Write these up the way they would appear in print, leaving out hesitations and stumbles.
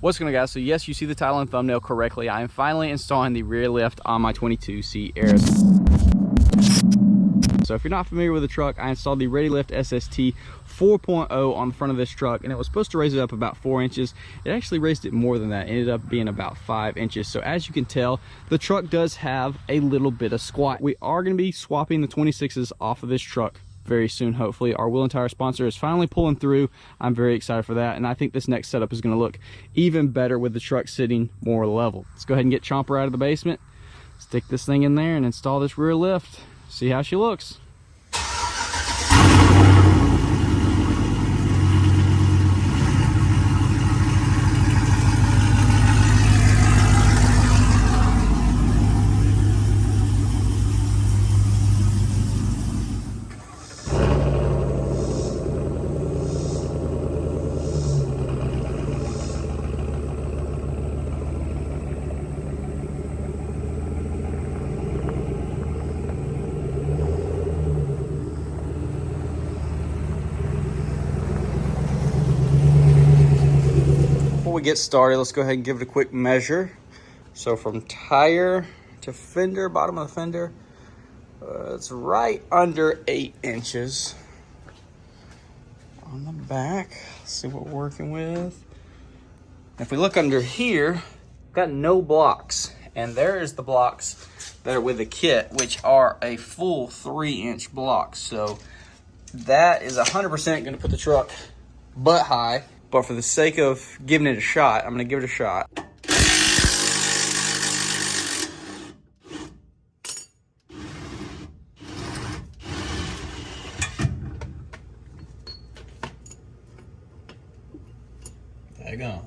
What's going on, guys? So yes, you see the title and thumbnail correctly. I am finally installing the rear lift on my 22C Aris. So if you're not familiar with the truck, I installed the ReadyLift SST 4.0 on the front of this truck, and it was supposed to raise it up about 4 inches. It actually raised it more than that. It ended up being about 5 inches. So as you can tell, the truck does have a little bit of squat. We are going to be swapping the 26s off of this truck very soon. Hopefully our Wheel and Tire sponsor is finally pulling through. I'm very excited for that, and I think this next setup is going to look even better with the truck sitting more level. Let's go ahead and get Chomper out of the basement, stick this thing in there, and install this rear lift. See how she looks. Before we get started, let's go ahead and give it a quick measure. So from tire to fender, bottom of the fender, it's right under 8 inches. On the back, let's see what we're working with. If we look under here, got no blocks, and there is the blocks that are with the kit, which are a full 3-inch block. So that is 100% going to put the truck butt high. But for the sake of giving it a shot, I'm gonna give it a shot. Daggone.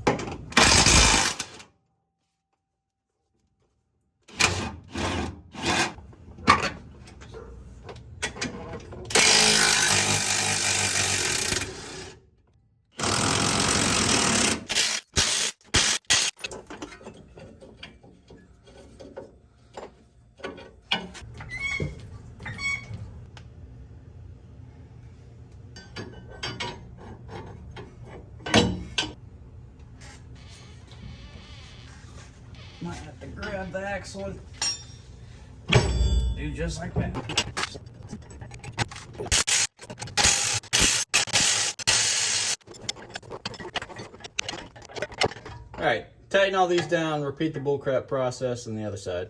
Might have to grab the axle and do just like that. All right, tighten all these down, repeat the bullcrap process on the other side.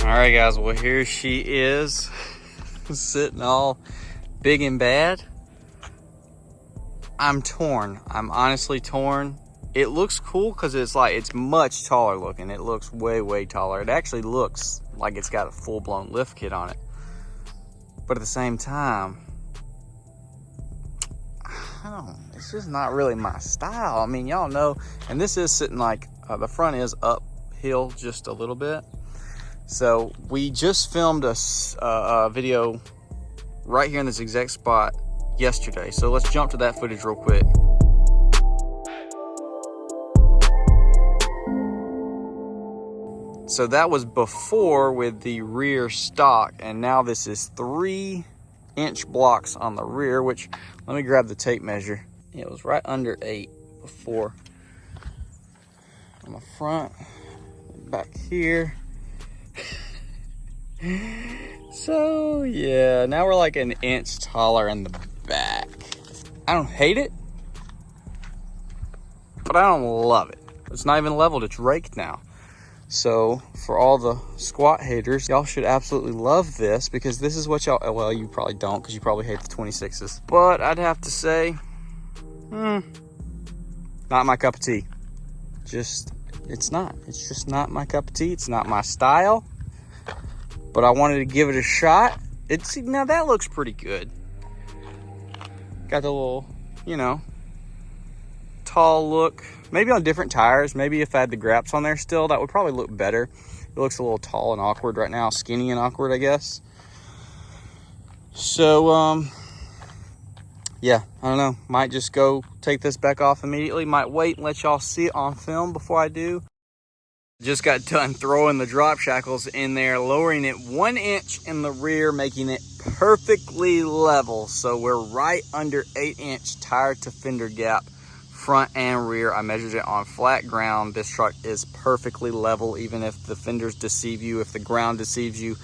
All right, guys, well, here she is sitting all big and bad. I'm torn. I'm honestly torn. It looks cool because it's much taller looking. It looks way taller. It actually looks like it's got a full-blown lift kit on it. But at the same time, it's just not really my style. I mean, y'all know, and this is sitting like, the front is uphill just a little bit. So we just filmed a video right here in this exact spot yesterday. So let's jump to that footage real quick. So that was before with the rear stock, and now this is 3-inch blocks on the rear, which, let me grab the tape measure. It was right under 8 before. On the front, back here. So yeah, now we're like 1 inch taller in the back. I don't hate it, but I don't love it. It's not even leveled, it's raked now. So for all the squat haters, y'all should absolutely love this, because this is what y'all, well, you probably don't, because you probably hate the 26s. But I'd have to say, not my cup of tea. Just it's not. It's just not my cup of tea. It's not my style. But I wanted to give it a shot. Now that looks pretty good. Got the little, you know, tall look. Maybe on different tires. Maybe if I had the graps on there still, that would probably look better. It looks a little tall and awkward right now. Skinny and awkward, I guess. So, yeah, I don't know. Might just go take this back off immediately. Might wait and let y'all see it on film before I do. Just got done throwing the drop shackles in there, lowering it 1 inch in the rear, making it perfectly level. So we're right under 8-inch tire to fender gap, front and rear. I measured it on flat ground. This truck is perfectly level, even if the fenders deceive you, if the ground deceives you.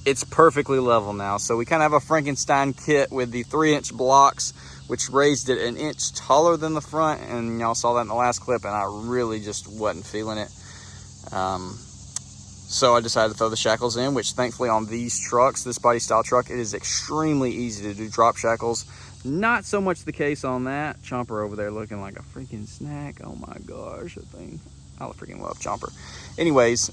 It's perfectly level now. So we kind of have a Frankenstein kit with the 3-inch blocks, which raised it 1 inch taller than the front. And y'all saw that in the last clip, and I really just wasn't feeling it. So I decided to throw the shackles in, which thankfully on these trucks, this body style truck, it is extremely easy to do drop shackles. Not so much the case on that. Chomper over there looking like a freaking snack. Oh my gosh, that thing. I freaking love Chomper. Anyways,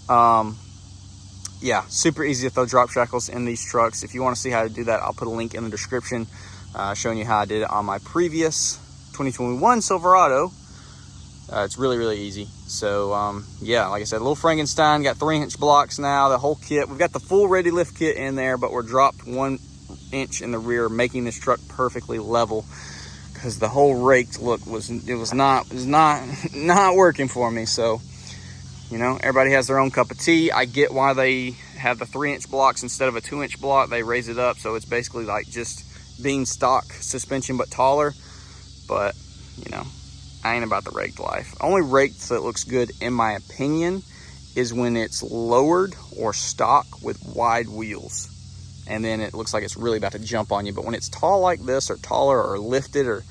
yeah, super easy to throw drop shackles in these trucks. If you want to see how to do that, I'll put a link in the description showing you how I did it on my previous 2021 Silverado. It's really, really easy. So, yeah, like I said, a little Frankenstein, got 3-inch blocks now, the whole kit. We've got the full ready lift kit in there, but we're dropped 1 inch in the rear, making this truck perfectly level because the whole raked look was not working for me. So, you know, everybody has their own cup of tea. I get why they have the 3-inch blocks instead of a 2-inch block. They raise it up, so it's basically like just being stock suspension but taller. But, you know, I ain't about the raked life. Only raked that looks good, in my opinion, is when it's lowered or stock with wide wheels. And then it looks like it's really about to jump on you. But when it's tall like this, or taller, or lifted, or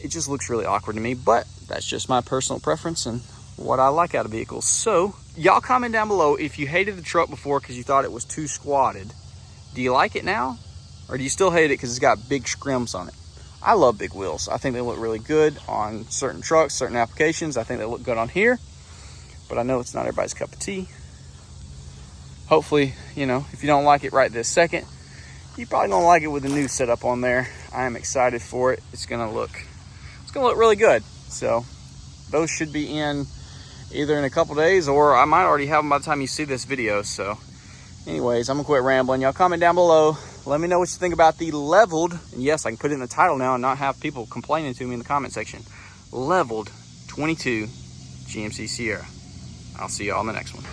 it just looks really awkward to me. But that's just my personal preference and what I like out of vehicles. So y'all comment down below if you hated the truck before because you thought it was too squatted. Do you like it now? Or do you still hate it because it's got big scrims on it? I love big wheels. I think they look really good on certain trucks, certain applications. I think they look good on here, but I know it's not everybody's cup of tea. Hopefully, you know, if you don't like it right this second, you probably don't like it with the new setup on there. I am excited for it. It's gonna look really good. So those should be in either in a couple days, or I might already have them by the time you see this video. So anyways, I'm gonna quit rambling. Y'all comment down below. Let me know what you think about the leveled, and yes, I can put it in the title now and not have people complaining to me in the comment section. Leveled 22 GMC Sierra. I'll see y'all on the next one.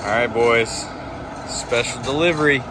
All right, boys, special delivery.